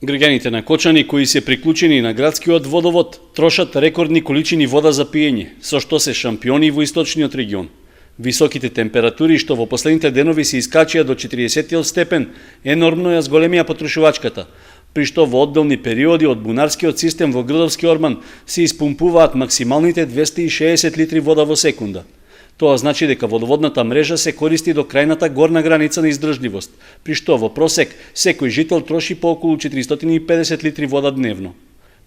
Граѓаните на Кочани кои се приклучени на градскиот водовод трошат рекордни количини вода за пиење, со што се шампиони во источниот регион. Високите температури што во последните денови се искачија до 40 степен енормно ја зголемија потрошувачката, при што во одделни периоди од бунарскиот систем во Грдовски орман се испумпуваат максималните 260 литри вода во секунда. Тоа значи дека водоводната мрежа се користи до крајната горна граница на издржливост, при што во просек секој жител троши по околу 450 литри вода дневно.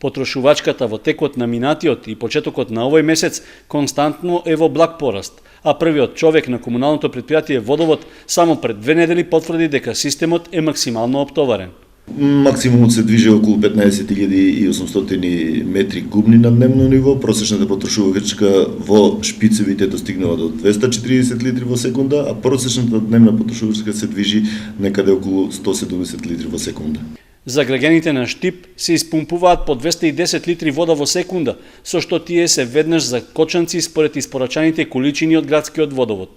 Потрошувачката во текот на минатиот и почетокот на овој месец константно е во благ пораст, а првиот човек на комуналното претпријатие Водовод само пред 2 недели потврди дека системот е максимално оптоварен. Максимумот се движи околу 15.800 метри кубни на дневно ниво, просечната потрошувачка во шпицевите достигнува до 240 литри во секунда, а просечната дневна потрошувачка се движи некаде околу 170 литри во секунда. За граѓаните на Штип се испумпуваат по 210 литри вода во секунда, со што тие се веднаш за кочанци според испорачаните количини од градскиот водовод.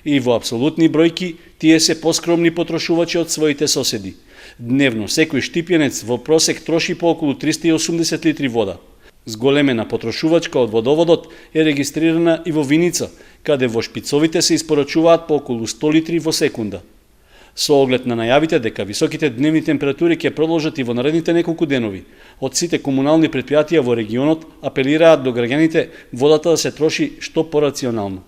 И во апсолутни бројки тие се поскромни потрошувачи од своите соседи. Дневно секој штипјанец во просек троши по околу 380 литри вода. Зголемена потрошувачка од водоводот е регистрирана и во Виница, каде во шпицовите се испорачуваат по околу 100 литри во секунда. Со оглед на најавите дека високите дневни температури ќе продолжат и во наредните неколку денови, од сите комунални претпријатија во регионот апелираат до граѓаните водата да се троши што порационално.